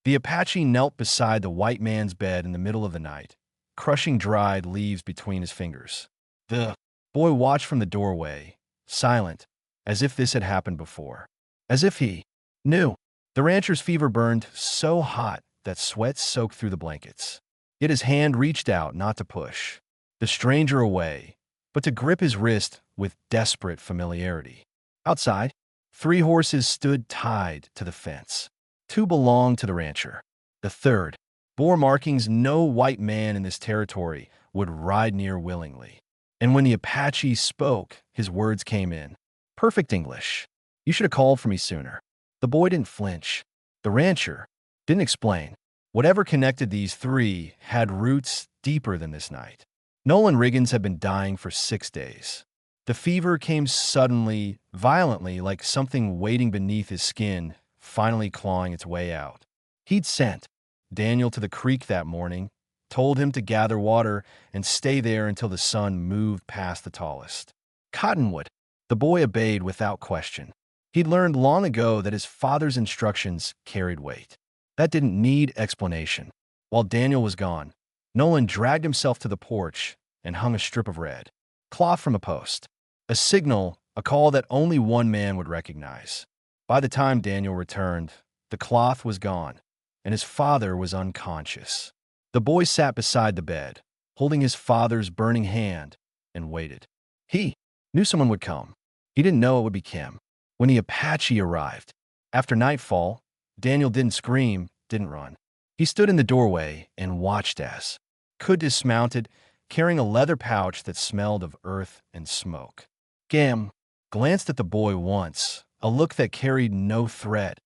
The Apache knelt beside the white man's bed in the middle of the night, crushing dried leaves between his fingers. The boy watched from the doorway, silent, as if this had happened before. As if he knew. The rancher's fever burned so hot that sweat soaked through the blankets. Yet his hand reached out not to push the stranger away, but to grip his wrist with desperate familiarity. Outside, 3 horses stood tied to the fence. 2 belonged to the rancher. The third bore markings no white man in this territory would ride near willingly. And when the Apache spoke, his words came in perfect English. "You should have called for me sooner." The boy didn't flinch. The rancher didn't explain. Whatever connected these 3 had roots deeper than this night. Nolan Riggins had been dying for 6 days. The fever came suddenly, violently, like something waiting beneath his skin, finally clawing its way out. He'd sent Daniel to the creek that morning, told him to gather water and stay there until the sun moved past the tallest cottonwood. The boy obeyed without question. He'd learned long ago that his father's instructions carried weight. That didn't need explanation. While Daniel was gone, Nolan dragged himself to the porch and hung a strip of red cloth from a post. A signal, a call that only one man would recognize. By the time Daniel returned, the cloth was gone, and his father was unconscious. The boy sat beside the bed, holding his father's burning hand, and waited. He knew someone would come. He didn't know it would be Kim. When the Apache arrived, after nightfall, Daniel didn't scream, didn't run. He stood in the doorway and watched as Kud dismounted, carrying a leather pouch that smelled of earth and smoke. Kim glanced at the boy once, a look that carried no threat,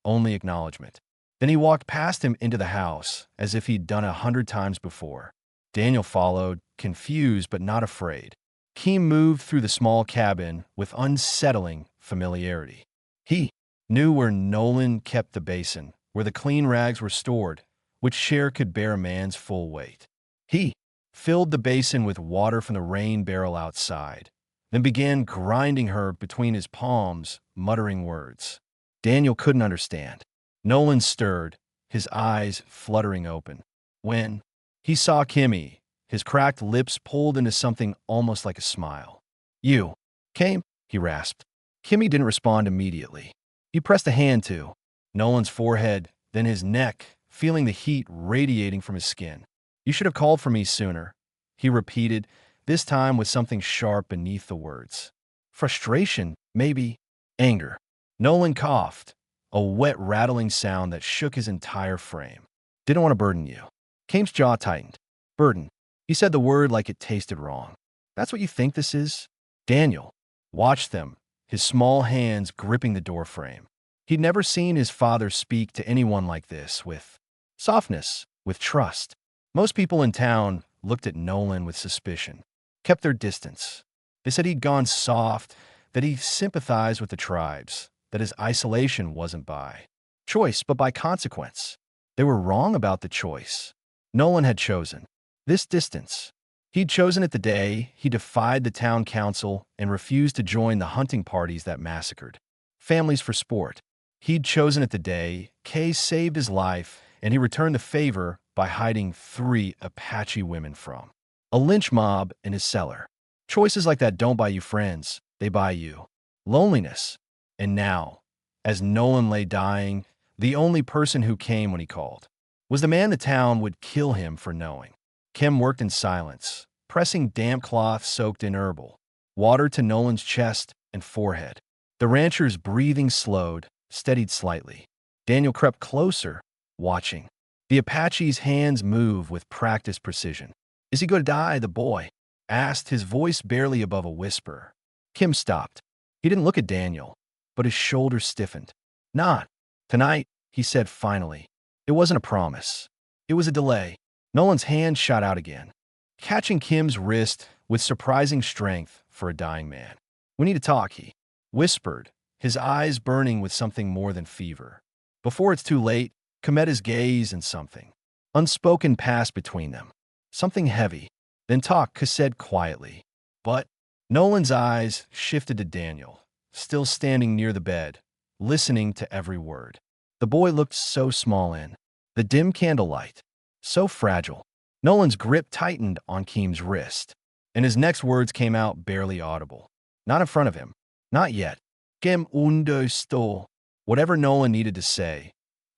only acknowledgement. Then he walked past him into the house, as if he'd done 100 times before. Daniel followed, confused but not afraid. Kim moved through the small cabin with unsettling familiarity. He knew where Nolan kept the basin, where the clean rags were stored, which share could bear a man's full weight. He filled the basin with water from the rain barrel outside, then began grinding her between his palms, muttering words. Daniel couldn't understand. Nolan stirred, his eyes fluttering open. When he saw Kimmy, his cracked lips pulled into something almost like a smile. "You came?" he rasped. Kimmy didn't respond immediately. He pressed a hand to Nolan's forehead, then his neck, feeling the heat radiating from his skin. "You should have called for me sooner," he repeated, this time with something sharp beneath the words. Frustration, maybe anger. Nolan coughed, a wet, rattling sound that shook his entire frame. "Didn't want to burden you." Kame's jaw tightened. "Burden." He said the word like it tasted wrong. "That's what you think this is?" Daniel watched them, his small hands gripping the doorframe. He'd never seen his father speak to anyone like this, with softness, with trust. Most people in town looked at Nolan with suspicion, kept their distance. They said he'd gone soft, that he sympathized with the tribes, that his isolation wasn't by choice but by consequence. They were wrong about the choice. Nolan had chosen this distance. He'd chosen it the day he defied the town council and refused to join the hunting parties that massacred families for sport. He'd chosen it the day Kay saved his life and he returned the favor by hiding 3 Apache women from a lynch mob in his cellar. Choices like that don't buy you friends, they buy you loneliness. And now, as Nolan lay dying, the only person who came when he called was the man the town would kill him for knowing. Kim worked in silence, pressing damp cloth soaked in herbal water to Nolan's chest and forehead. The rancher's breathing slowed, steadied slightly. Daniel crept closer, watching. The Apache's hands move with practiced precision. "Is he going to die?" the boy asked, his voice barely above a whisper. Kim stopped. He didn't look at Daniel, but his shoulders stiffened. "Not tonight," he said finally. It wasn't a promise. It was a delay. Nolan's hand shot out again, catching Kim's wrist with surprising strength for a dying man. "We need to talk," he whispered, his eyes burning with something more than fever. Before it's too late, Kim met his gaze and something unspoken passed between them. Something heavy. "Then talk," Kim said quietly. But Nolan's eyes shifted to Daniel, still standing near the bed, listening to every word. The boy looked so small and The dim candlelight. So fragile. Nolan's grip tightened on Keem's wrist, and his next words came out barely audible. Not in front of him. Not yet. Gem undo sto. Whatever Nolan needed to say,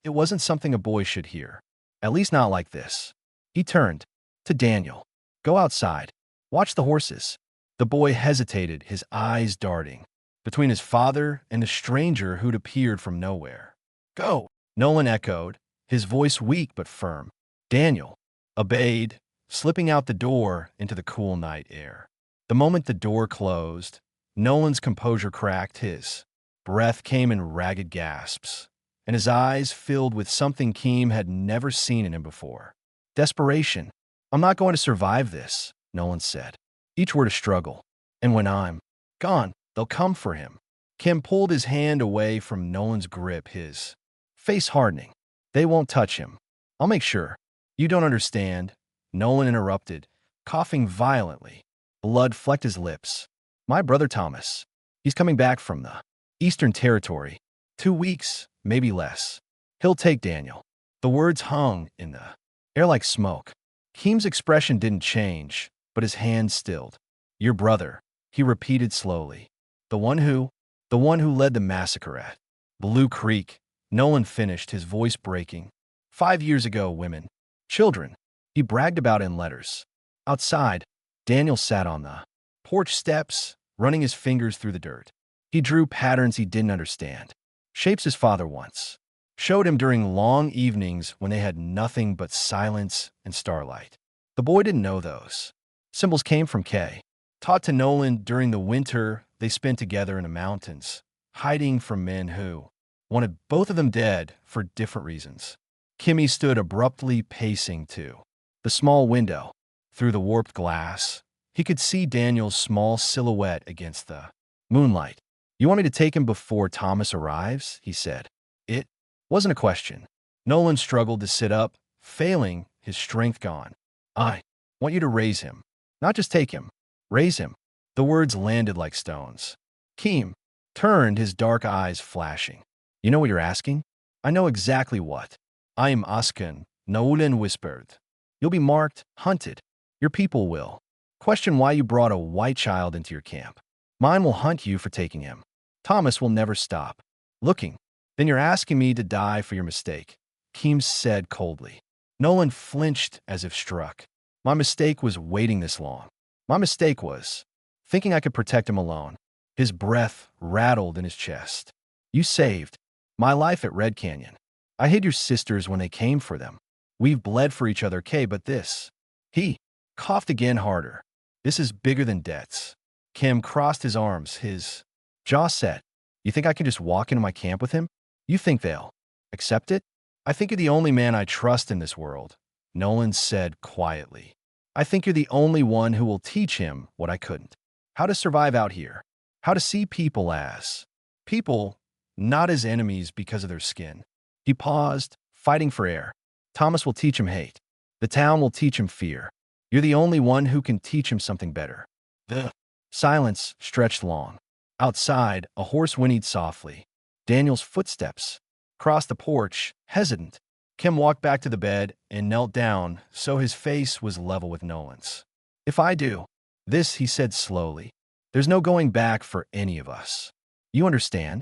it wasn't something a boy should hear. At least not like this. He turned to Daniel. Go outside. Watch the horses. The boy hesitated, his eyes darting between his father and the stranger who'd appeared from nowhere. Go, Nolan echoed, his voice weak but firm. Daniel obeyed, slipping out the door into the cool night air. The moment the door closed, Nolan's composure cracked, his breath came in ragged gasps, and his eyes filled with something Keem had never seen in him before. Desperation. I'm not going to survive this, Nolan said. Each word a struggle. And when I'm gone, they'll come for him. Kim pulled his hand away from Nolan's grip, his face hardening. They won't touch him. I'll make sure. You don't understand, Nolan interrupted, coughing violently. Blood flecked his lips. My brother Thomas. He's coming back from the Eastern Territory. 2 weeks, maybe less. He'll take Daniel. The words hung in the air like smoke. Keem's expression didn't change, but his hand stilled. Your brother, he repeated slowly. The one who led the massacre at Blue Creek. Nolan finished, his voice breaking. 5 years ago, women, children, he bragged about in letters. Outside, Daniel sat on the porch steps, running his fingers through the dirt. He drew patterns he didn't understand. Shapes his father once showed him during long evenings when they had nothing but silence and starlight. The boy didn't know those. Symbols came from Kay, taught to Nolan during the winter they spent together in the mountains, hiding from men who wanted both of them dead for different reasons. Kimmy stood abruptly, pacing to the small window. Through the warped glass, he could see Daniel's small silhouette against the moonlight. You want me to take him before Thomas arrives? He said. It wasn't a question. Nolan struggled to sit up, failing, his strength gone. I want you to raise him. Not just take him. Raise him. The words landed like stones. Keem turned, his dark eyes flashing. You know what you're asking? I know exactly what. I am asking, Nolan whispered. You'll be marked, hunted. Your people will. Question why you brought a white child into your camp. Mine will hunt you for taking him. Thomas will never stop looking. Then you're asking me to die for your mistake, Keem said coldly. Nolan flinched as if struck. My mistake was waiting this long. My mistake was thinking I could protect him alone. His breath rattled in his chest. You saved my life at Red Canyon. I hid your sisters when they came for them. We've bled for each other, Kay, but this. He coughed again harder. This is bigger than debts. Kim crossed his arms, his jaw set. You think I can just walk into my camp with him? You think they'll accept it? I think you're the only man I trust in this world, Nolan said quietly. I think you're the only one who will teach him what I couldn't. How to survive out here. How to see people as people, not as enemies because of their skin. He paused, fighting for air. Thomas will teach him hate. The town will teach him fear. You're the only one who can teach him something better. The silence stretched long. Outside, a horse whinnied softly. Daniel's footsteps crossed the porch, hesitant. Kim walked back to the bed and knelt down so his face was level with Nolan's. If I do this, he said slowly, there's no going back for any of us. You understand?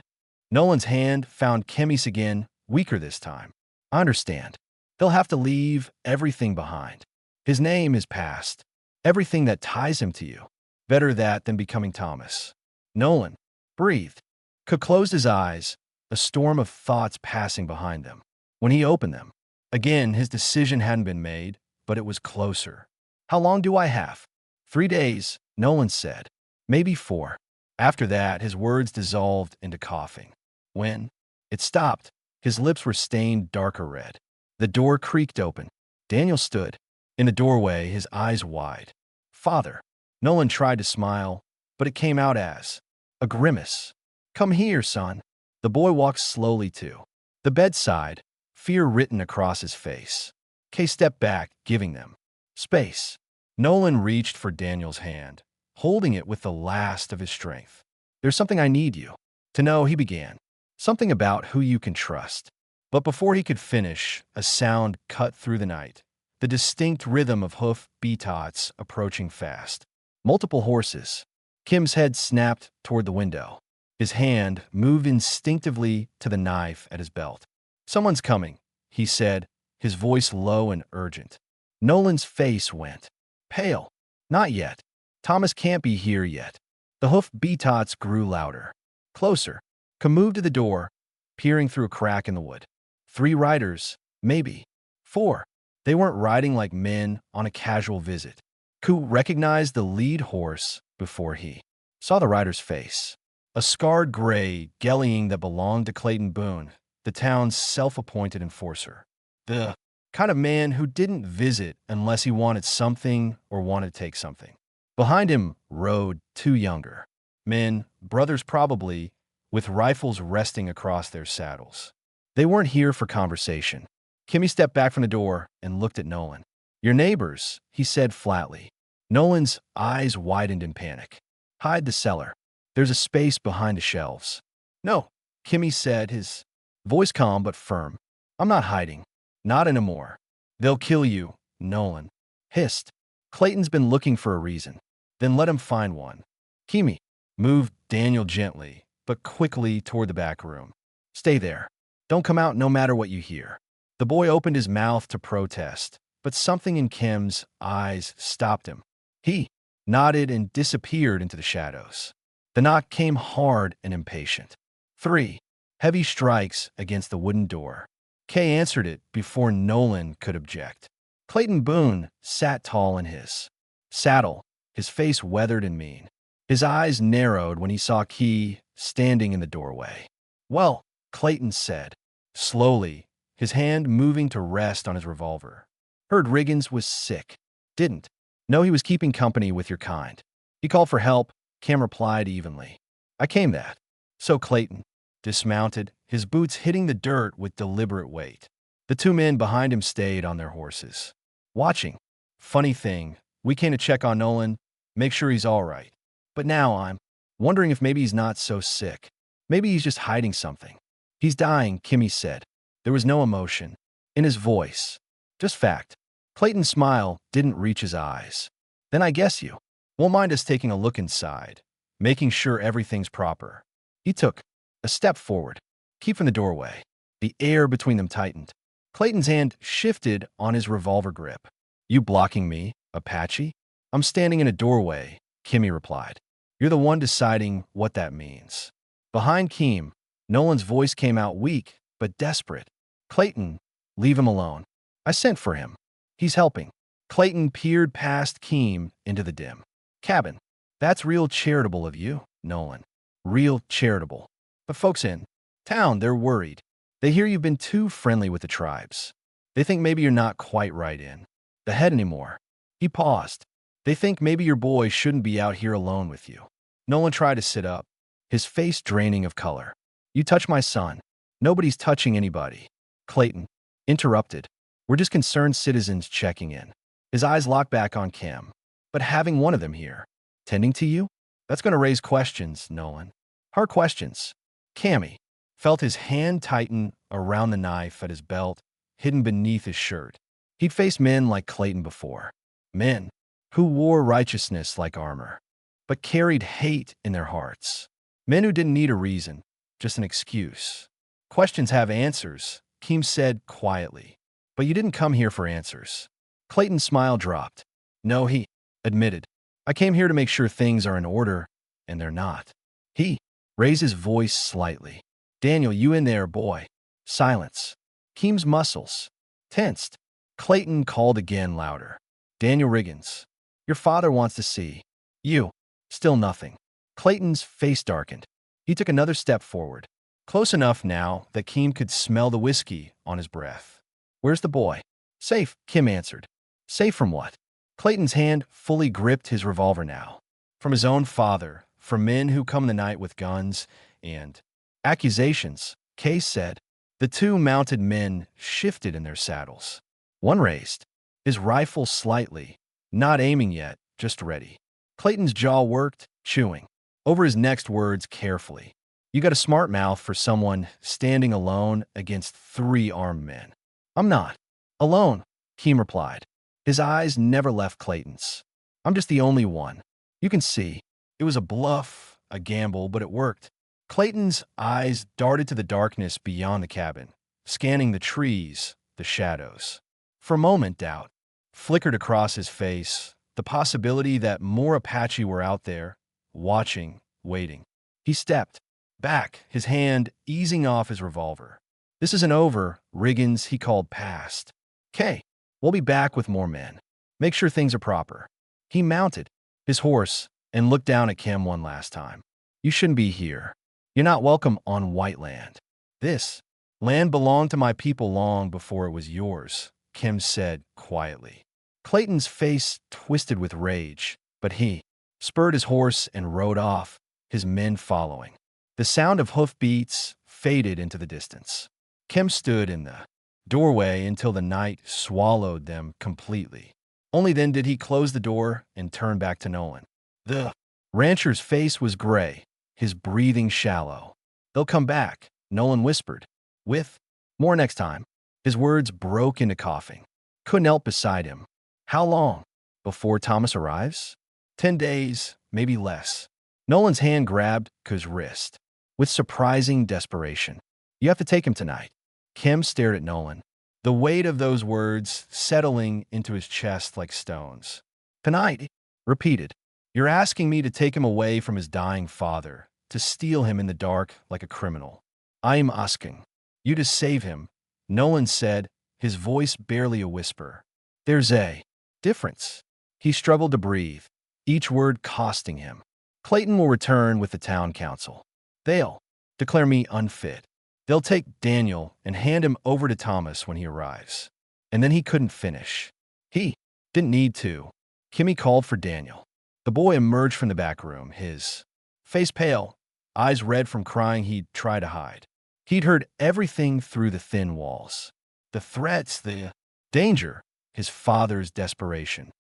Nolan's hand found Kimmy's again, weaker this time. I understand. They'll have to leave everything behind. His name is past. Everything that ties him to you. Better that than becoming Thomas. Nolan breathed. Cook closed his eyes, a storm of thoughts passing behind them. When he opened them, again his decision hadn't been made, but it was closer. How long do I have? 3 days, Nolan said. Maybe 4. After that, his words dissolved into coughing. When it stopped, his lips were stained darker red. The door creaked open. Daniel stood in the doorway, his eyes wide. Father. Nolan tried to smile, but it came out as a grimace. Come here, son. The boy walked slowly to the bedside, fear written across his face. Kay stepped back, giving them space. Nolan reached for Daniel's hand, holding it with the last of his strength. There's something I need you to know, he began. Something about who you can trust. But before he could finish, a sound cut through the night. The distinct rhythm of hoof beatots approaching fast. Multiple horses. Kim's head snapped toward the window. His hand moved instinctively to the knife at his belt. "Someone's coming," he said, his voice low and urgent. Nolan's face went pale. "Not yet. Thomas can't be here yet." The hoof beatots grew louder. Closer. Kim moved to the door, peering through a crack in the wood. 3 riders, maybe. 4. They weren't riding like men on a casual visit. Ku recognized the lead horse before he saw the rider's face. A scarred gray gelding that belonged to Clayton Boone, the town's self-appointed enforcer. The kind of man who didn't visit unless he wanted something or wanted to take something. Behind him rode 2 younger men, brothers probably, with rifles resting across their saddles. They weren't here for conversation. Kimmy stepped back from the door and looked at Nolan. "Your neighbors," he said flatly. Nolan's eyes widened in panic. "Hide the cellar. There's a space behind the shelves." "No," Kimmy said, his voice calm but firm. "I'm not hiding. Not anymore." "They'll kill you," Nolan hissed. "Clayton's been looking for a reason. Then let him find one." Kimmy moved Daniel gently, but quickly toward the back room. "Stay there. Don't come out no matter what you hear." The boy opened his mouth to protest, but something in Kim's eyes stopped him. He nodded and disappeared into the shadows. The knock came hard and impatient. 3 heavy strikes against the wooden door. Kay answered it before Nolan could object. Clayton Boone sat tall in his saddle, his face weathered and mean. His eyes narrowed when he saw Key standing in the doorway. "Well," Clayton said, slowly, his hand moving to rest on his revolver. "Heard Riggins was sick. Didn't know he was keeping company with your kind. He called for help," Cam replied evenly. "I came that." So Clayton dismounted, his boots hitting the dirt with deliberate weight. The 2 men behind him stayed on their horses, watching. "Funny thing, we came to check on Nolan, make sure he's all right. But now I'm wondering if maybe he's not so sick. Maybe he's just hiding something." "He's dying," Kimmy said. There was no emotion in his voice, just fact. Clayton's smile didn't reach his eyes. "Then I guess you won't mind us taking a look inside, making sure everything's proper." He took a step forward, keeping the doorway. The air between them tightened. Clayton's hand shifted on his revolver grip. "You blocking me, Apache?" "I'm standing in a doorway," Kimmy replied. "You're the one deciding what that means." Behind Keem, Nolan's voice came out weak but desperate. "Clayton, leave him alone. I sent for him. He's helping." Clayton peered past Keem into the dim cabin. "That's real charitable of you, Nolan. Real charitable. But folks in town, they're worried. They hear you've been too friendly with the tribes. They think maybe you're not quite right in the head anymore." He paused. "They think maybe your boy shouldn't be out here alone with you." Nolan tried to sit up, his face draining of color. "You touch my son. Nobody's touching anybody." Clayton interrupted. "We're just concerned citizens checking in." His eyes locked back on Kim. "But having one of them here, tending to you, that's going to raise questions, Nolan. Hard questions." Cammy felt his hand tighten around the knife at his belt, hidden beneath his shirt. He'd faced men like Clayton before. Men who wore righteousness like armor, but carried hate in their hearts. Men who didn't need a reason, just an excuse. "Questions have answers," Keem said quietly. "But you didn't come here for answers." Clayton's smile dropped. "No," he admitted. "I came here to make sure things are in order, and they're not." He raised his voice slightly. "Daniel, you in there, boy." Silence. Keem's muscles tensed. Clayton called again louder. "Daniel Riggins, your father wants to see you." Still nothing. Clayton's face darkened. He took another step forward, close enough now that Keem could smell the whiskey on his breath. "Where's the boy?" "Safe," Kim answered. "Safe from what?" Clayton's hand fully gripped his revolver now. "From his own father, from men who come in the night with guns and accusations," Kay said. The 2 mounted men shifted in their saddles. One raised his rifle slightly, not aiming yet, just ready. Clayton's jaw worked, chewing over his next words carefully. You got a smart mouth for someone standing alone against 3 armed men. I'm not alone, Keem replied. His eyes never left Clayton's. I'm just the only one. You can see. It was a bluff, a gamble, but it worked. Clayton's eyes darted to the darkness beyond the cabin, scanning the trees, the shadows. For a moment, doubt flickered across his face, the possibility that more Apache were out there, watching, waiting. He stepped back, his hand easing off his revolver. This isn't over, Riggins, he called past. "'Kay, we'll be back with more men. Make sure things are proper." He mounted his horse and looked down at Kim one last time. "You shouldn't be here. You're not welcome on white land. This land belonged to my people long before it was yours," Kim said quietly. Clayton's face twisted with rage, but he spurred his horse and rode off, his men following. The sound of hoofbeats faded into the distance. Kim stood in the doorway until the night swallowed them completely. Only then did he close the door and turn back to Nolan. The rancher's face was gray, his breathing shallow. "They'll come back," Nolan whispered. "With more next time." His words broke into coughing. Couldn't help beside him. "How long? Before Thomas arrives?" 10 days, maybe less. Nolan's hand grabbed Ku's wrist with surprising desperation. "You have to take him tonight." Kim stared at Nolan, the weight of those words settling into his chest like stones. "Tonight," repeated. "You're asking me to take him away from his dying father, to steal him in the dark like a criminal. I'm asking you to save him," Nolan said, his voice barely a whisper. "There's a difference." He struggled to breathe, each word costing him. "Clayton will return with the town council. They'll declare me unfit. They'll take Daniel and hand him over to Thomas when he arrives." And then he couldn't finish. He didn't need to. Kimmy called for Daniel. The boy emerged from the back room, his face pale, eyes red from crying he'd tried to hide. He'd heard everything through the thin walls. The threats, the danger, his father's desperation.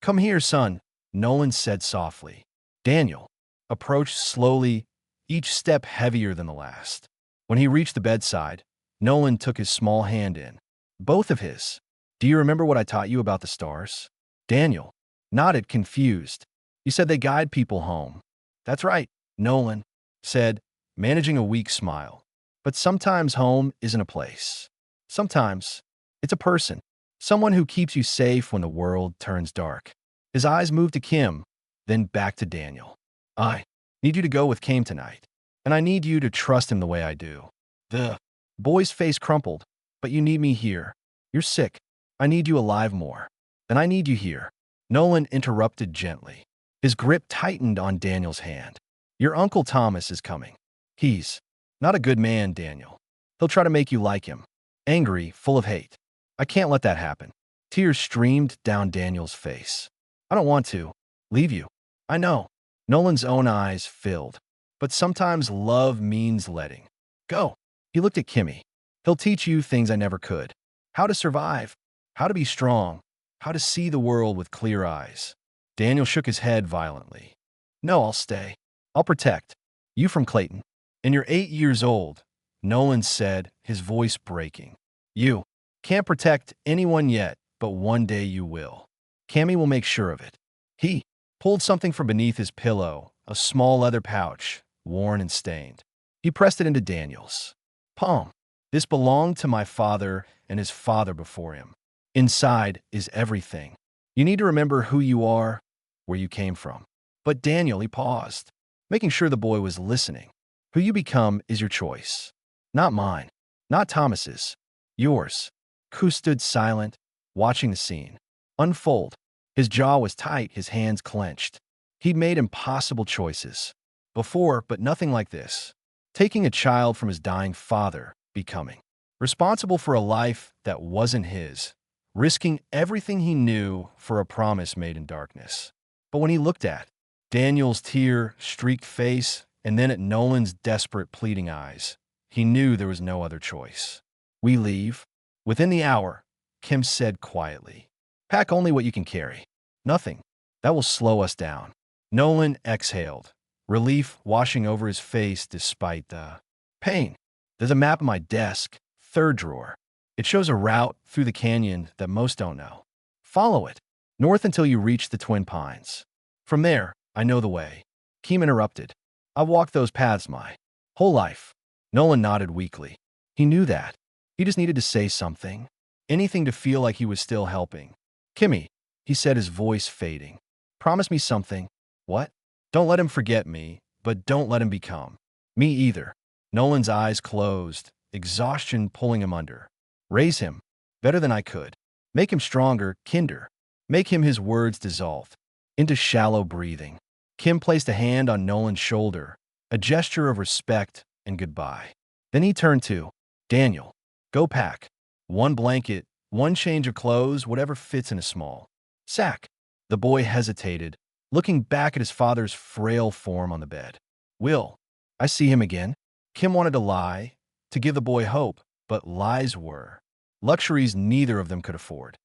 "Come here, son," Nolan said softly. Daniel approached slowly, each step heavier than the last. When he reached the bedside, Nolan took his small hand in. Both of his. "Do you remember what I taught you about the stars?" Daniel nodded, confused. "You said they guide people home." "That's right," Nolan said, managing a weak smile. "But sometimes home isn't a place. Sometimes it's a person. Someone who keeps you safe when the world turns dark." His eyes moved to Kim, then back to Daniel. "I need you to go with Kim tonight, and I need you to trust him the way I do." The boy's face crumpled. "But you need me here. You're sick. I need you alive more. Then I need you here." Nolan interrupted gently. His grip tightened on Daniel's hand. "Your Uncle Thomas is coming. He's not a good man, Daniel. He'll try to make you like him. Angry, full of hate. I can't let that happen." Tears streamed down Daniel's face. "I don't want to leave you. I know." Nolan's own eyes filled. "But sometimes love means letting go." He looked at Kimmy. "He'll teach you things I never could. How to survive, how to be strong, how to see the world with clear eyes." Daniel shook his head violently. "No, I'll stay. I'll protect you from Clayton. And you're 8 years old," Nolan said, his voice breaking. "You can't protect anyone yet, but one day you will. Cammy will make sure of it." He pulled something from beneath his pillow, a small leather pouch, worn and stained. He pressed it into Daniel's palm. "This belonged to my father and his father before him. Inside is everything. You need to remember who you are, where you came from." "But Daniel," he paused, making sure the boy was listening. "Who you become is your choice. Not mine. Not Thomas's. Yours." Ku stood silent, watching the scene unfold. His jaw was tight, his hands clenched. He'd made impossible choices before, but nothing like this. Taking a child from his dying father, becoming responsible for a life that wasn't his, risking everything he knew for a promise made in darkness. But when he looked at Daniel's tear-streaked face and then at Nolan's desperate, pleading eyes, he knew there was no other choice. "We leave within the hour," Kim said quietly. "Pack only what you can carry. Nothing that will slow us down." Nolan exhaled, relief washing over his face despite the pain. There's a map on my desk, third drawer. It shows a route through the canyon that most don't know. Follow it, north until you reach the Twin Pines. From there, I know the way. Keem interrupted. I've walked those paths my whole life. Nolan nodded weakly. He knew that. He just needed to say something. Anything to feel like he was still helping. Kimmy, he said, his voice fading. Promise me something. What? Don't let him forget me, but don't let him become me either. Nolan's eyes closed, exhaustion pulling him under. Raise him, better than I could. Make him stronger, kinder. Make him. His words dissolved into shallow breathing. Kim placed a hand on Nolan's shoulder, a gesture of respect and goodbye. Then he turned to Daniel. Go pack. One blanket, one change of clothes, whatever fits in a small sack. The boy hesitated, looking back at his father's frail form on the bed. Will I see him again? Kim wanted to lie, to give the boy hope, but lies were luxuries neither of them could afford.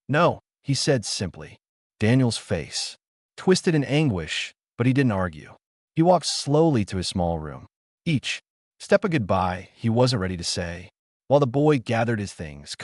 No, he said simply. Daniel's face twisted in anguish, but he didn't argue. He walked slowly to his small room. Each step a goodbye he wasn't ready to say, while the boy gathered his things,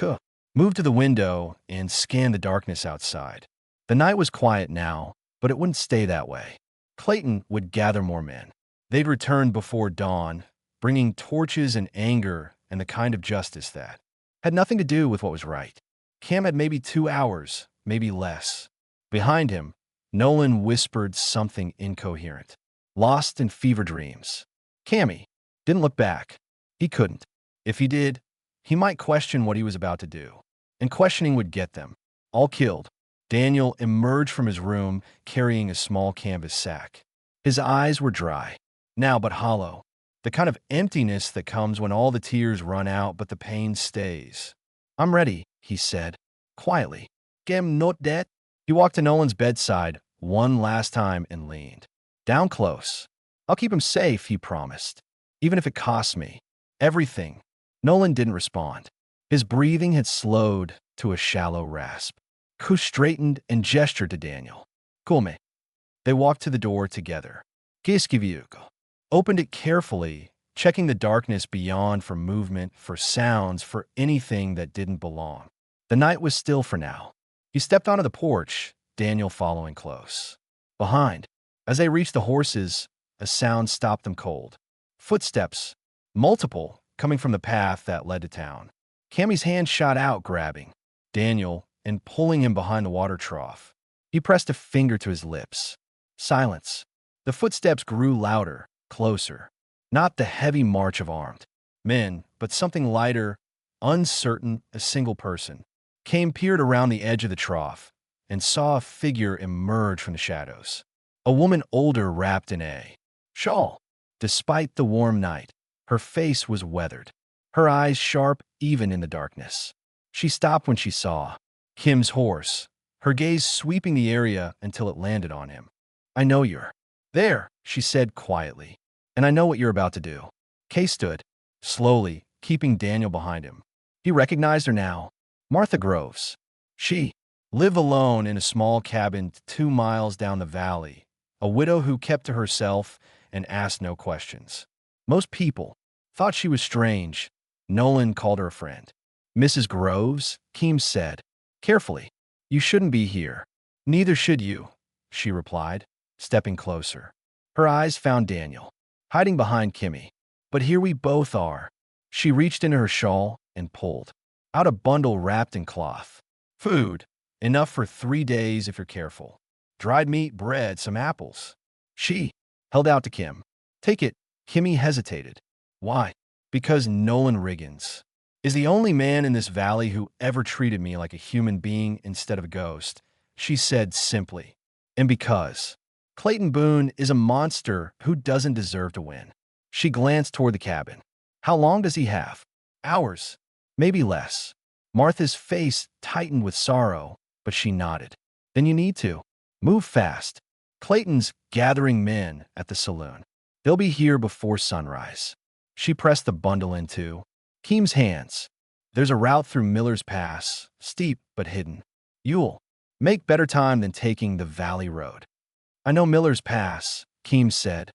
moved to the window and scanned the darkness outside. The night was quiet now, but it wouldn't stay that way. Clayton would gather more men. They'd return before dawn, bringing torches and anger and the kind of justice that had nothing to do with what was right. Cam had maybe 2 hours, maybe less. Behind him, Nolan whispered something incoherent, lost in fever dreams. Cammy didn't look back. He couldn't. If he did, he might question what he was about to do. And questioning would get them all killed. Daniel emerged from his room carrying a small canvas sack. His eyes were dry, now but hollow, the kind of emptiness that comes when all the tears run out but the pain stays. I'm ready, he said, quietly. Gem not dead? He walked to Nolan's bedside one last time and leaned down close. I'll keep him safe, he promised, even if it costs me everything. Nolan didn't respond. His breathing had slowed to a shallow rasp. Ku straightened and gestured to Daniel. Come. They walked to the door together. Kiskivyuko opened it carefully, checking the darkness beyond for movement, for sounds, for anything that didn't belong. The night was still for now. He stepped onto the porch, Daniel following close. Behind, as they reached the horses, a sound stopped them cold. Footsteps, multiple, coming from the path that led to town. Cammy's hand shot out, grabbing Daniel and pulling him behind the water trough. He pressed a finger to his lips. Silence. The footsteps grew louder, closer. Not the heavy march of armed men, but something lighter, uncertain, a single person. Came peered around the edge of the trough and saw a figure emerge from the shadows. A woman older wrapped in a shawl. Despite the warm night, her face was weathered, her eyes sharp even in the darkness. She stopped when she saw Kim's horse, her gaze sweeping the area until it landed on him. I know you're there, she said quietly, and I know what you're about to do. Kay stood, slowly, keeping Daniel behind him. He recognized her now. Martha Groves. She lived alone in a small cabin 2 miles down the valley, a widow who kept to herself and asked no questions. Most people thought she was strange. Nolan called her a friend. Mrs. Groves, Keem said, carefully, you shouldn't be here. Neither should you, she replied, stepping closer. Her eyes found Daniel, hiding behind Kimmy. But here we both are. She reached into her shawl and pulled out a bundle wrapped in cloth. Food, enough for 3 days if you're careful. Dried meat, bread, some apples. She held out to Kim. Take it. Kimmy hesitated. Why? Because Nolan Riggins is the only man in this valley who ever treated me like a human being instead of a ghost, she said simply. And because Clayton Boone is a monster who doesn't deserve to win. She glanced toward the cabin. How long does he have? Hours. Maybe less. Martha's face tightened with sorrow, but she nodded. Then you need to move fast. Clayton's gathering men at the saloon. They'll be here before sunrise. She pressed the bundle into Keem's hands. There's a route through Miller's Pass, steep but hidden. You'll make better time than taking the valley road. I know Miller's Pass, Keem said,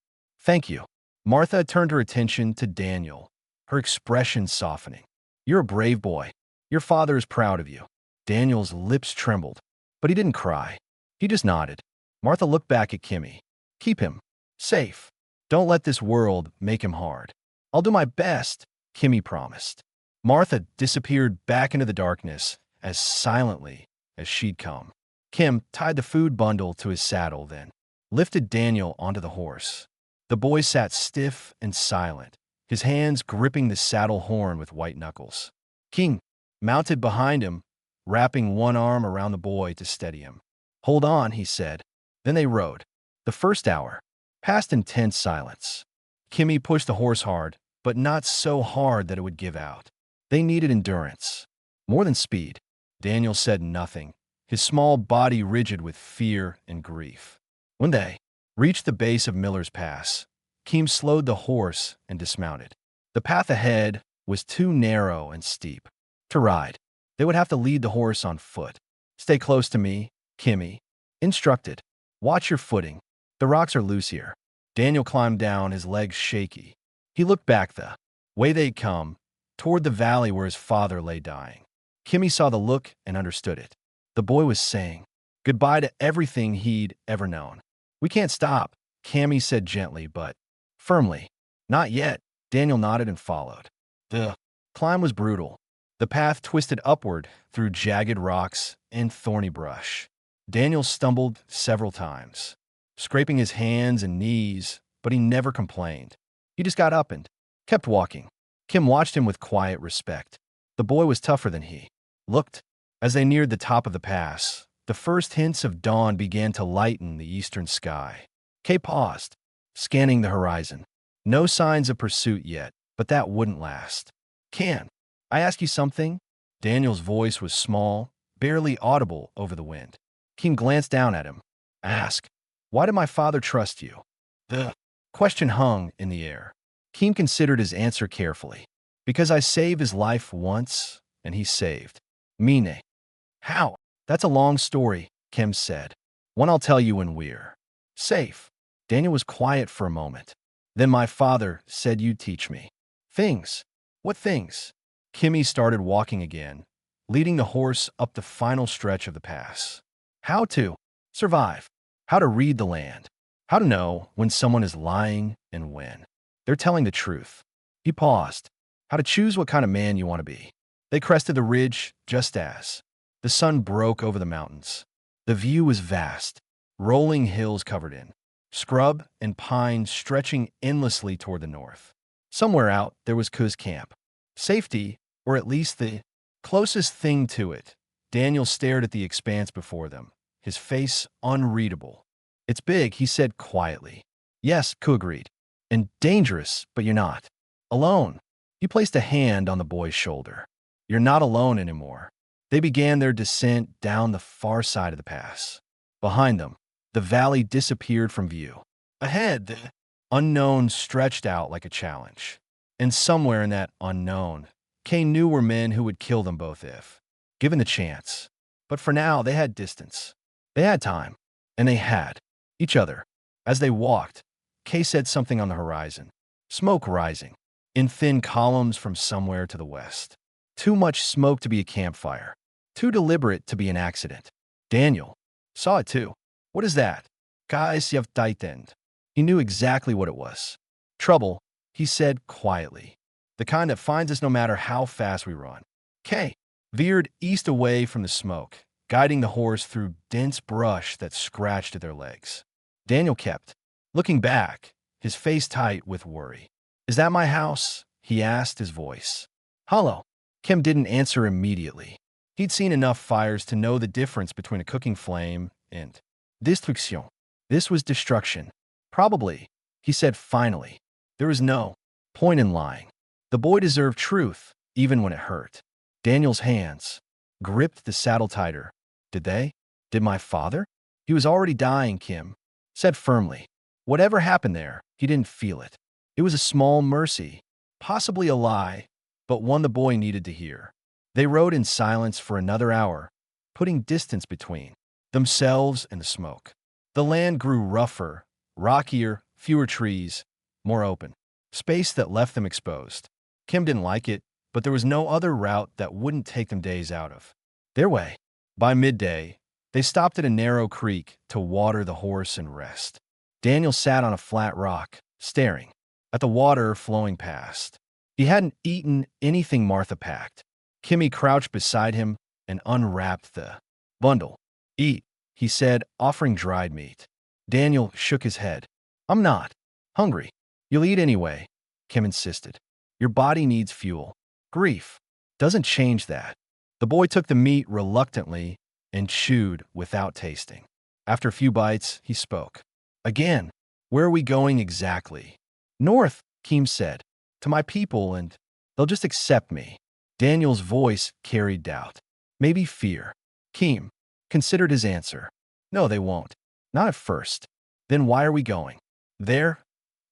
Thank you. Martha turned her attention to Daniel, her expression softening. You're a brave boy. Your father is proud of you. Daniel's lips trembled, but he didn't cry. He just nodded. Martha looked back at Kimmy. Keep him safe. Don't let this world make him hard. I'll do my best, Kimmy promised. Martha disappeared back into the darkness as silently as she'd come. Kim tied the food bundle to his saddle, then lifted Daniel onto the horse. The boy sat stiff and silent, his hands gripping the saddle horn with white knuckles. King mounted behind him, wrapping one arm around the boy to steady him. Hold on, he said. Then they rode. The first hour passed in tense silence. Kimmy pushed the horse hard, but not so hard that it would give out. They needed endurance, more than speed. Daniel said nothing, his small body rigid with fear and grief. When they reached the base of Miller's Pass, Keem slowed the horse and dismounted. The path ahead was too narrow and steep to ride. They would have to lead the horse on foot. Stay close to me, Kimmy instructed. Watch your footing. The rocks are loose here. Daniel climbed down, his legs shaky. He looked back the way they'd come, toward the valley where his father lay dying. Kimmy saw the look and understood it. The boy was saying goodbye to everything he'd ever known. We can't stop, Cammy said gently but firmly. Not yet. Daniel nodded and followed. The climb was brutal. The path twisted upward through jagged rocks and thorny brush. Daniel stumbled several times, scraping his hands and knees, but he never complained. He just got up and kept walking. Kim watched him with quiet respect. The boy was tougher than he looked. As they neared the top of the pass, the first hints of dawn began to lighten the eastern sky. Kay paused, scanning the horizon. No signs of pursuit yet, but that wouldn't last. Can I ask you something? Daniel's voice was small, barely audible over the wind. Kim glanced down at him. Ask. Why did my father trust you? The question hung in the air. Kim considered his answer carefully. Because I saved his life once, and he saved Mine. How? That's a long story, Kim said. One I'll tell you when we're safe. Daniel was quiet for a moment. Then my father said you'd teach me. Things. What things? Kimmy started walking again, leading the horse up the final stretch of the pass. How to survive. How to read the land. How to know when someone is lying and when they're telling the truth. He paused. How to choose what kind of man you want to be. They crested the ridge just as the sun broke over the mountains. The view was vast, rolling hills covered in scrub and pine stretching endlessly toward the north. Somewhere out there was Kuz camp. Safety, or at least the closest thing to it. Daniel stared at the expanse before them, his face unreadable. It's big, he said quietly. Yes, Ku agreed. And dangerous, but you're not alone. He placed a hand on the boy's shoulder. You're not alone anymore. They began their descent down the far side of the pass. Behind them, the valley disappeared from view. Ahead, the unknown stretched out like a challenge. And somewhere in that unknown, Kane knew were men who would kill them both if given the chance. But for now, they had distance. They had time. And they had each other. As they walked, Kay said something on the horizon. Smoke rising, in thin columns from somewhere to the west. Too much smoke to be a campfire. Too deliberate to be an accident. Daniel saw it too. What is that? Guys, you've tightened. He knew exactly what it was. Trouble, he said quietly. The kind that finds us no matter how fast we run. Kay veered east away from the smoke, guiding the horse through dense brush that scratched at their legs. Daniel kept looking back, his face tight with worry. Is that my house? He asked, his voice hollow. Kim didn't answer immediately. He'd seen enough fires to know the difference between a cooking flame and destruction. This was destruction. Probably, he said finally. There was no point in lying. The boy deserved truth, even when it hurt. Daniel's hands gripped the saddle tighter. Did they? Did my father? He was already dying, Kim said firmly. Whatever happened there, he didn't feel it. It was a small mercy, possibly a lie, but one the boy needed to hear. They rode in silence for another hour, putting distance between themselves and the smoke. The land grew rougher, rockier, fewer trees, more open. Space that left them exposed. Kim didn't like it, but there was no other route that wouldn't take them days out of their way. By midday, they stopped at a narrow creek to water the horse and rest. Daniel sat on a flat rock, staring at the water flowing past. He hadn't eaten anything Martha packed. Kimmy crouched beside him and unwrapped the bundle. "Eat," he said, offering dried meat. Daniel shook his head. "I'm not hungry." "You'll eat anyway," Kim insisted. "Your body needs fuel. Grief doesn't change that." The boy took the meat reluctantly and chewed without tasting. After a few bites, he spoke. "Again, where are we going exactly?" "North," Kim said. "To my people, and they'll just accept me." Daniel's voice carried doubt. Maybe fear. Kim considered his answer. "No, they won't. Not at first." "Then why are we going?" "There?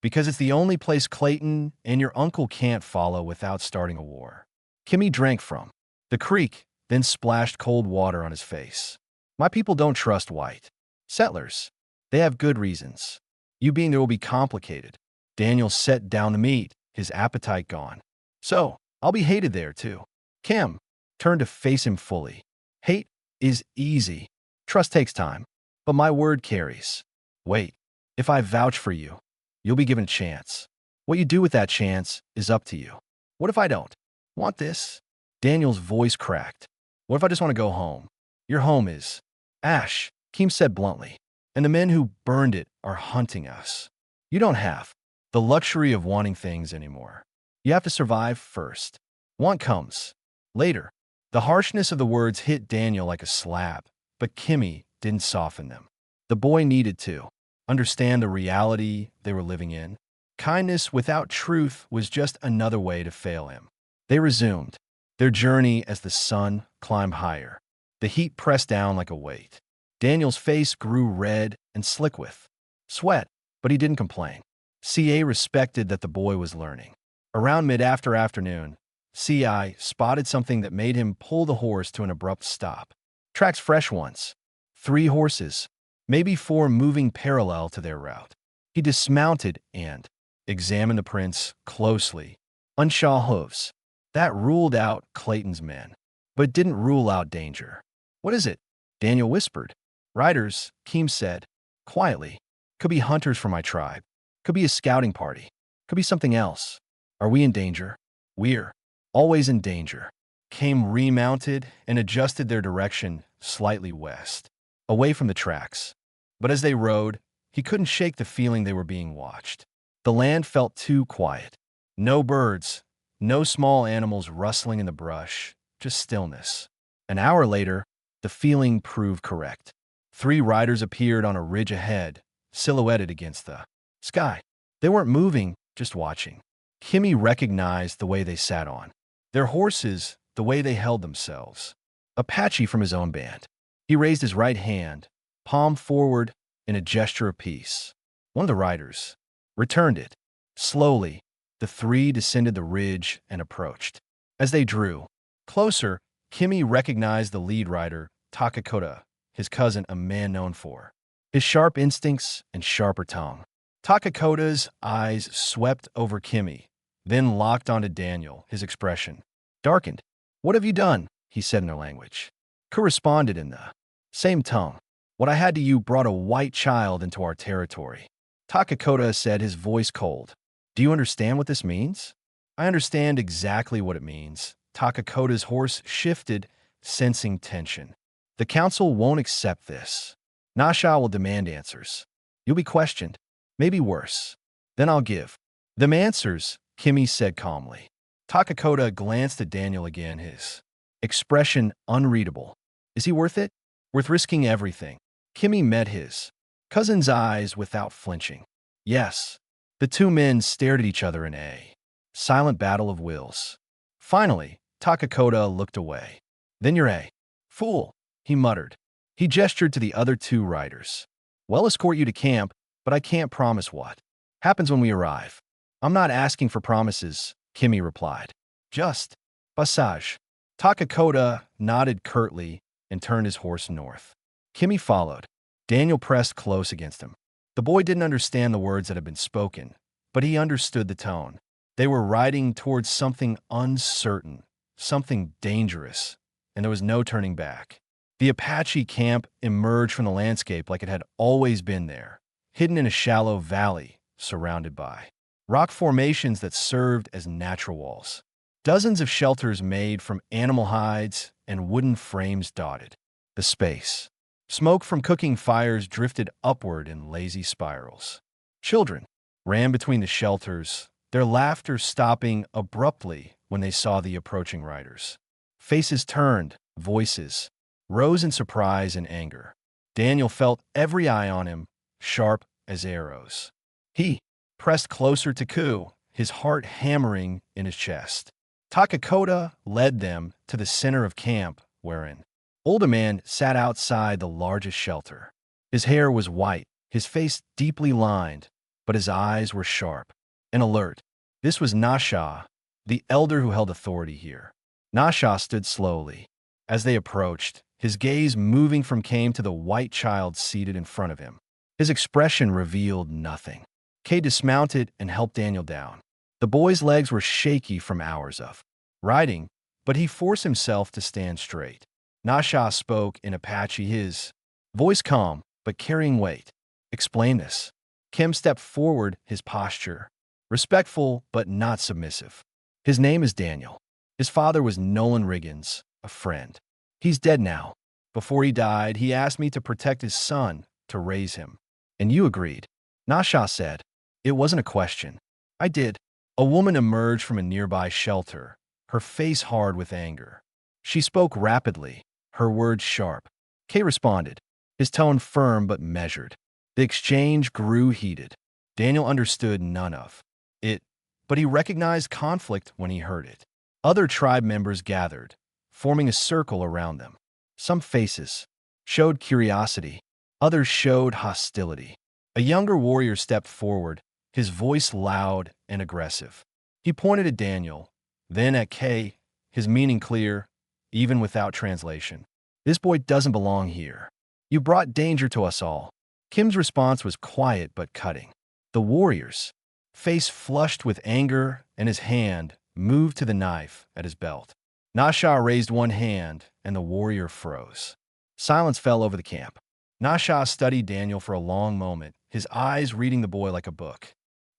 Because it's the only place Clayton and your uncle can't follow without starting a war." Kimmy drank from the creek, then splashed cold water on his face. "My people don't trust white settlers. They have good reasons. You being there will be complicated." Daniel set down the meat, his appetite gone. "So, I'll be hated there, too." Kim turned to face him fully. "Hate is easy. Trust takes time. But my word carries. Wait, if I vouch for you, you'll be given a chance. What you do with that chance is up to you. What if I don't want this?" Daniel's voice cracked. "What if I just want to go home?" "Your home is ash," Kim said bluntly. "And the men who burned it are hunting us. You don't have the luxury of wanting things anymore. You have to survive first. Want comes later." The harshness of the words hit Daniel like a slap, but Kimmy didn't soften them. The boy needed to understand the reality they were living in. Kindness without truth was just another way to fail him. They resumed their journey as the sun climbed higher. The heat pressed down like a weight. Daniel's face grew red and slick with sweat, but he didn't complain. CA respected that the boy was learning. Around mid-afternoon, CI spotted something that made him pull the horse to an abrupt stop. Tracks fresh ones. 3 horses, maybe 4 moving parallel to their route. He dismounted and examined the prints closely. Unshaw hooves. That ruled out Clayton's men, but didn't rule out danger. "What is it?" Daniel whispered. "Riders," Kim said, quietly. "Could be hunters from my tribe. Could be a scouting party. Could be something else. Are we in danger?" "We're always in danger." Kim remounted and adjusted their direction slightly west, away from the tracks. But as they rode, he couldn't shake the feeling they were being watched. The land felt too quiet. No birds, no small animals rustling in the brush, just stillness. An hour later, the feeling proved correct. 3 riders appeared on a ridge ahead, silhouetted against the sky. They weren't moving, just watching. Kimmy recognized the way they sat on their horses, the way they held themselves. Apache from his own band. He raised his right hand, palm forward in a gesture of peace. One of the riders returned it. Slowly, the 3 descended the ridge and approached. As they drew closer, Kimmy recognized the lead rider, Takakota, his cousin, a man known for his sharp instincts and sharper tongue. Takakota's eyes swept over Kimmy, then locked onto Daniel, his expression darkened. "What have you done?" he said in their language. Corresponded in the same tongue. "What I had to you brought a white child into our territory." Takakota said, his voice cold. "Do you understand what this means?" "I understand exactly what it means." Takakota's horse shifted, sensing tension. "The council won't accept this. Nasha will demand answers. You'll be questioned. Maybe worse. Then I'll give them answers," Kimmy said calmly. Takakota glanced at Daniel again, his expression unreadable. "Is he worth it? Worth risking everything?" Kimmy met his cousin's eyes without flinching. "Yes." The 2 men stared at each other in a silent battle of wills. Finally, Takakota looked away. "Then you're a fool," he muttered. He gestured to the other 2 riders. "We'll escort you to camp, but I can't promise what happens when we arrive." "I'm not asking for promises," Kimmy replied. "Just passage." Takakota nodded curtly and turned his horse north. Kimmy followed. Daniel pressed close against him. The boy didn't understand the words that had been spoken, but he understood the tone. They were riding towards something uncertain, something dangerous, and there was no turning back. The Apache camp emerged from the landscape like it had always been there, hidden in a shallow valley surrounded by rock formations that served as natural walls. Dozens of shelters made from animal hides and wooden frames dotted the space. Smoke from cooking fires drifted upward in lazy spirals. Children ran between the shelters, their laughter stopping abruptly when they saw the approaching riders. Faces turned, voices rose in surprise and anger. Daniel felt every eye on him, sharp as arrows. He pressed closer to Ku, his heart hammering in his chest. Takakota led them to the center of camp, wherein older man sat outside the largest shelter. His hair was white, his face deeply lined, but his eyes were sharp and alert. This was Nasha, the elder who held authority here. Nasha stood slowly. As they approached, his gaze moving from Kame to the white child seated in front of him. His expression revealed nothing. Kay dismounted and helped Daniel down. The boy's legs were shaky from hours of riding, but he forced himself to stand straight. Nasha spoke in Apache, his voice calm but carrying weight. Explain this. Kim stepped forward, his posture respectful but not submissive. His name is Daniel. His father was Nolan Riggins, a friend. He's dead now. Before he died, he asked me to protect his son, to raise him. And you agreed. Nasha said. It wasn't a question. I did. A woman emerged from a nearby shelter, her face hard with anger. She spoke rapidly, her words sharp. Kay responded, his tone firm but measured. The exchange grew heated. Daniel understood none of it, but he recognized conflict when he heard it. Other tribe members gathered, forming a circle around them. Some faces showed curiosity, others showed hostility. A younger warrior stepped forward, his voice loud and aggressive. He pointed at Daniel, then at Kay, his meaning clear, even without translation. This boy doesn't belong here. You brought danger to us all. Kim's response was quiet but cutting. The warrior's face flushed with anger, and his hand moved to the knife at his belt. Nasha raised one hand, and the warrior froze. Silence fell over the camp. Nasha studied Daniel for a long moment, his eyes reading the boy like a book.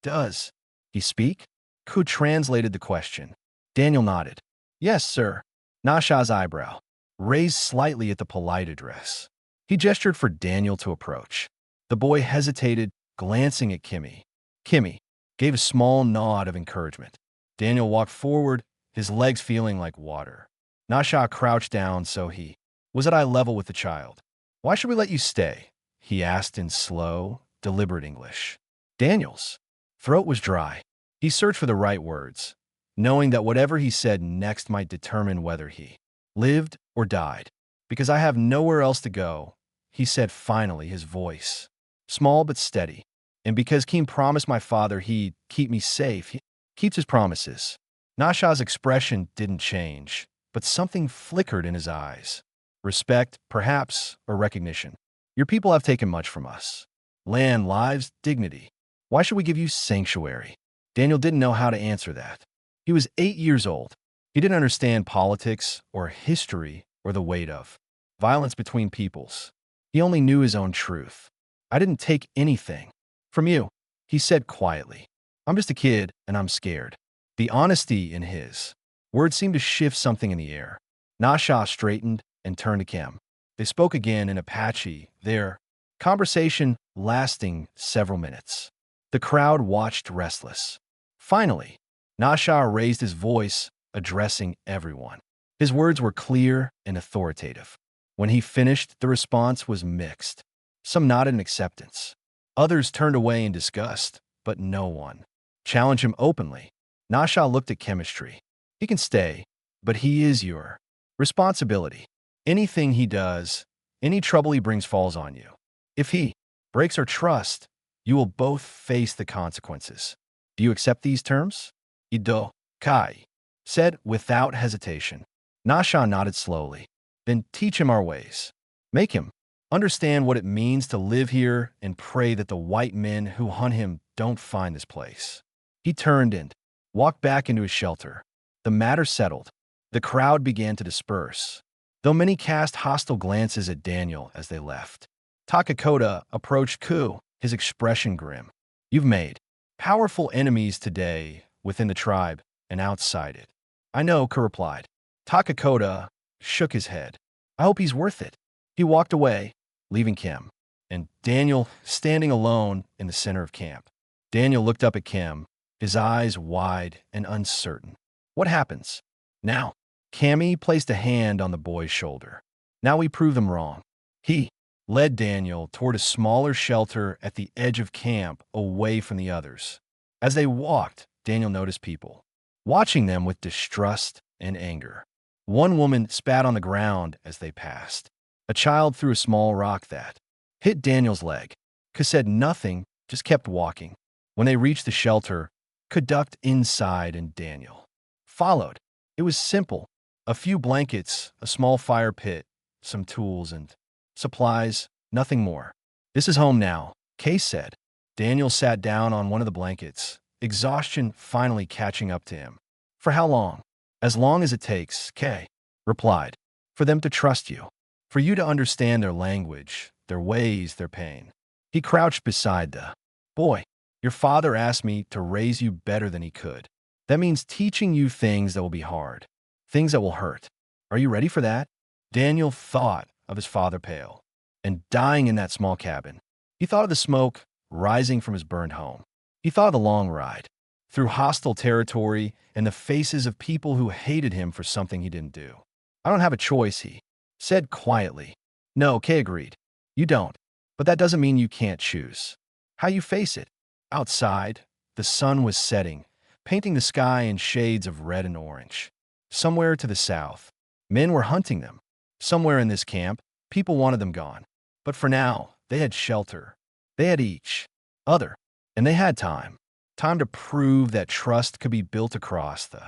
Does he speak? Ku translated the question. Daniel nodded. Yes, sir. Nasha's eyebrow raised slightly at the polite address. He gestured for Daniel to approach. The boy hesitated, glancing at Kimmy. Kimmy gave a small nod of encouragement. Daniel walked forward, his legs feeling like water. Nasha crouched down so he was at eye level with the child. Why should we let you stay? He asked in slow, deliberate English. Daniel's throat was dry. He searched for the right words, knowing that whatever he said next might determine whether he lived or died. Because I have nowhere else to go, he said finally, his voice small but steady. And because Keem promised my father he'd keep me safe, he keeps his promises. Nasha's expression didn't change, but something flickered in his eyes. Respect, perhaps, or recognition. Your people have taken much from us. Land, lives, dignity. Why should we give you sanctuary? Daniel didn't know how to answer that. He was 8 years old. He didn't understand politics or history or the weight of violence between peoples. He only knew his own truth. I didn't take anything from you, he said quietly. I'm just a kid and I'm scared. The honesty in his words seemed to shift something in the air. Nasha straightened and turned to Kim. They spoke again in Apache, their conversation lasting several minutes. The crowd watched restless. Finally, Nasha raised his voice, addressing everyone. His words were clear and authoritative. When he finished, the response was mixed. Some nodded in acceptance. Others turned away in disgust, but no one challenged him openly. Nasha looked at chemistry. He can stay, but he is your responsibility. Anything he does, any trouble he brings falls on you. If he breaks our trust, you will both face the consequences. Do you accept these terms? Ido Kai said without hesitation. Nasha nodded slowly. Then teach him our ways. Make him understand what it means to live here and pray that the white men who hunt him don't find this place. He turned and walked back into his shelter. The matter settled. The crowd began to disperse, though many cast hostile glances at Daniel as they left. Takakota approached Ku, his expression grim. You've made powerful enemies today within the tribe and outside it. I know, Ku replied. Takakota shook his head. I hope he's worth it. He walked away, leaving Kim and Daniel standing alone in the center of camp. Daniel looked up at Kim, his eyes wide and uncertain. What happens now? Cammy placed a hand on the boy's shoulder. Now we prove them wrong. He led Daniel toward a smaller shelter at the edge of camp, away from the others. As they walked, Daniel noticed people, watching them with distrust and anger. One woman spat on the ground as they passed. A child threw a small rock that hit Daniel's leg. Ka said nothing, just kept walking. When they reached the shelter, Ka ducked inside and Daniel followed. It was simple. A few blankets, a small fire pit, some tools and supplies, nothing more. This is home now, Kay said. Daniel sat down on one of the blankets, exhaustion finally catching up to him. For how long? As long as it takes, Kay replied. For them to trust you. For you to understand their language, their ways, their pain. He crouched beside the boy. Your father asked me to raise you better than he could. That means teaching you things that will be hard, things that will hurt. Are you ready for that? Daniel thought of his father pale and dying in that small cabin. He thought of the smoke rising from his burned home. He thought of the long ride through hostile territory and the faces of people who hated him for something he didn't do. I don't have a choice, he said quietly. No, Kay agreed. You don't. But that doesn't mean you can't choose how you face it. Outside, the sun was setting, painting the sky in shades of red and orange. Somewhere to the south, men were hunting them. Somewhere in this camp, people wanted them gone. But for now, they had shelter. They had each other. And they had time. Time to prove that trust could be built across the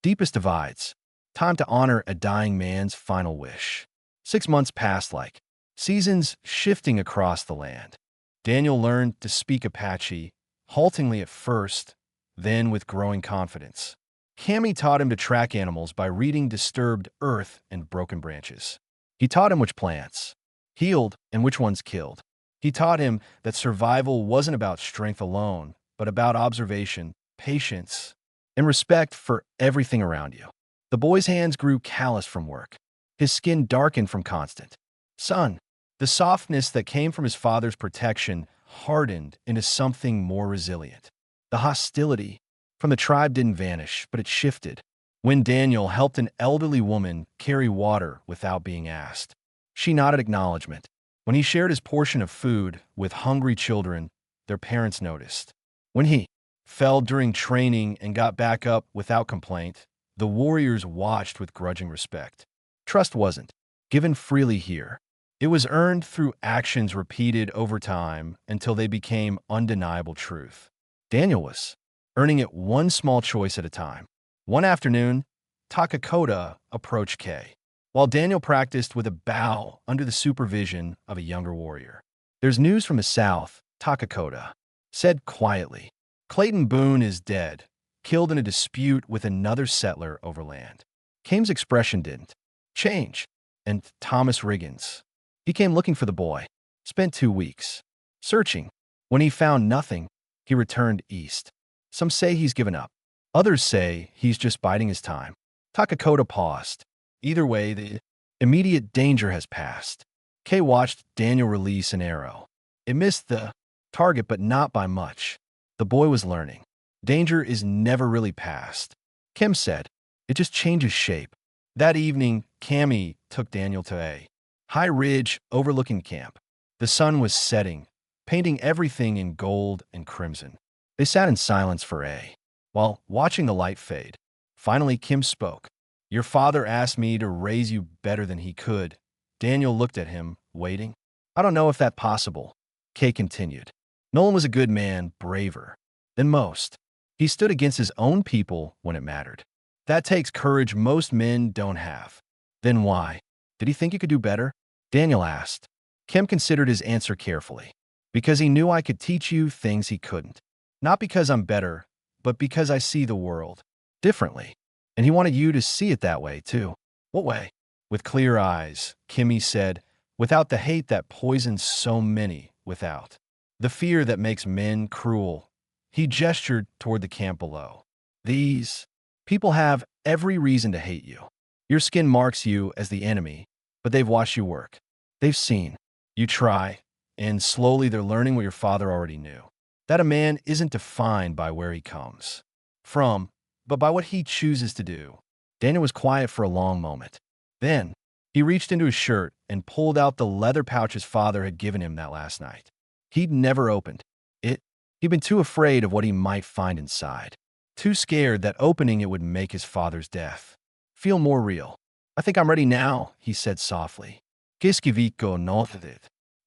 deepest divides. Time to honor a dying man's final wish. 6 months passed like seasons shifting across the land. Daniel learned to speak Apache, haltingly at first, then with growing confidence. Cammy taught him to track animals by reading disturbed earth and broken branches. He taught him which plants healed and which ones killed. He taught him that survival wasn't about strength alone, but about observation, patience, and respect for everything around you. The boy's hands grew callous from work. His skin darkened from constant sun. The softness that came from his father's protection hardened into something more resilient. The hostility from the tribe didn't vanish, but it shifted. When Daniel helped an elderly woman carry water without being asked, she nodded acknowledgement. When he shared his portion of food with hungry children, their parents noticed. When he fell during training and got back up without complaint, the warriors watched with grudging respect. Trust wasn't given freely here. It was earned through actions repeated over time until they became undeniable truth. Daniel was earning it one small choice at a time. One afternoon, Takakota approached Kay, while Daniel practiced with a bow under the supervision of a younger warrior. There's news from the south, Takakota said quietly. Clayton Boone is dead, killed in a dispute with another settler over land. Kame's expression didn't change. And Thomas Riggins. He came looking for the boy, spent 2 weeks searching. When he found nothing, he returned east. Some say he's given up. Others say he's just biding his time. Takakota paused. Either way, the immediate danger has passed. Kay watched Daniel release an arrow. It missed the target, but not by much. The boy was learning. Danger is never really past. Kim said, it just changes shape. That evening, Cammy took Daniel to a high ridge overlooking camp. The sun was setting, painting everything in gold and crimson. They sat in silence for while watching the light fade. Finally, Kim spoke. Your father asked me to raise you better than he could. Daniel looked at him, waiting. I don't know if that's possible. Kay continued. Nolan was a good man, braver than most. He stood against his own people when it mattered. That takes courage most men don't have. Then why? Did he think he could do better? Daniel asked. Kim considered his answer carefully. Because he knew I could teach you things he couldn't. Not because I'm better, but because I see the world differently. And he wanted you to see it that way, too. What way? With clear eyes, Kimmy said, without the hate that poisons so many, without the fear that makes men cruel. He gestured toward the camp below. These people have every reason to hate you. Your skin marks you as the enemy, but they've watched you work. They've seen you try, and slowly they're learning what your father already knew. That a man isn't defined by where he comes from, but by what he chooses to do. Daniel was quiet for a long moment. Then, he reached into his shirt and pulled out the leather pouch his father had given him that last night. He'd never opened it. He'd been too afraid of what he might find inside. Too scared that opening it would make his father's death feel more real. I think I'm ready now, he said softly. Kiskiviko nothid.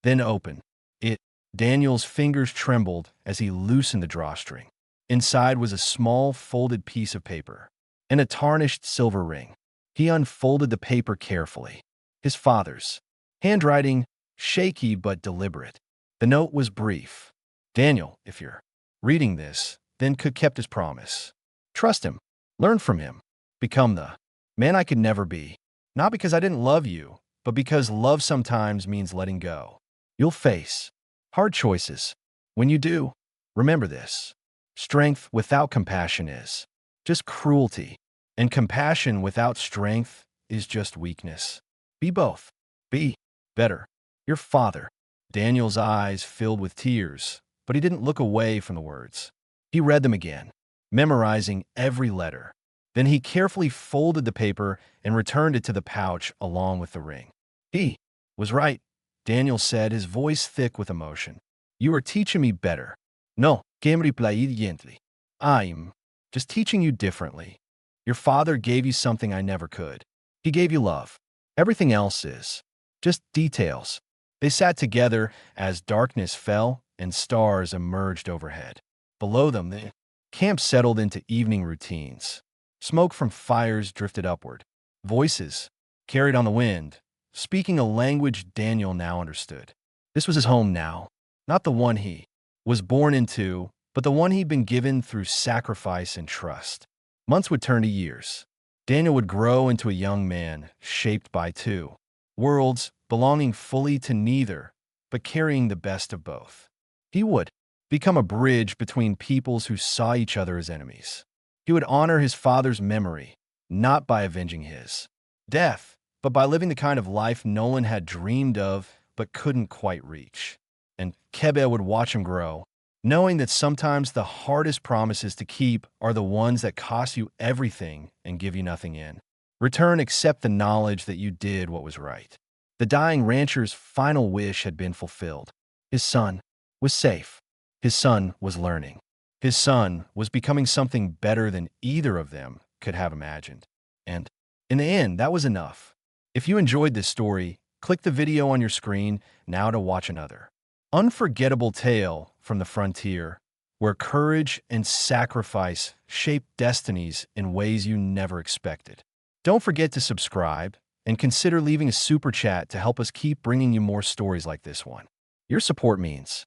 Then open it. Daniel's fingers trembled as he loosened the drawstring. Inside was a small folded piece of paper and a tarnished silver ring. He unfolded the paper carefully. His father's handwriting, shaky but deliberate. The note was brief. Daniel, if you're reading this, then Cook kept his promise. Trust him. Learn from him. Become the man I could never be. Not because I didn't love you, but because love sometimes means letting go. You'll face hard choices. When you do, remember this. Strength without compassion is just cruelty, and compassion without strength is just weakness. Be both. Be better. Your father. Daniel's eyes filled with tears, but he didn't look away from the words. He read them again, memorizing every letter. Then he carefully folded the paper and returned it to the pouch along with the ring. He was right, Daniel said, his voice thick with emotion. You are teaching me better. No, Cam replied gently. I'm just teaching you differently. Your father gave you something I never could. He gave you love. Everything else is just details. They sat together as darkness fell and stars emerged overhead. Below them, the camp settled into evening routines. Smoke from fires drifted upward. Voices carried on the wind, speaking a language Daniel now understood. This was his home now, not the one he was born into, but the one he'd been given through sacrifice and trust. Months would turn to years. Daniel would grow into a young man, shaped by two worlds, belonging fully to neither, but carrying the best of both. He would become a bridge between peoples who saw each other as enemies. He would honor his father's memory, not by avenging his death, but by living the kind of life Nolan had dreamed of but couldn't quite reach. And Kebe would watch him grow, knowing that sometimes the hardest promises to keep are the ones that cost you everything and give you nothing in return except the knowledge that you did what was right. The dying rancher's final wish had been fulfilled. His son was safe. His son was learning. His son was becoming something better than either of them could have imagined. And in the end, that was enough. If you enjoyed this story, click the video on your screen now to watch another unforgettable tale from the frontier, where courage and sacrifice shape destinies in ways you never expected. Don't forget to subscribe and consider leaving a super chat to help us keep bringing you more stories like this one. Your support means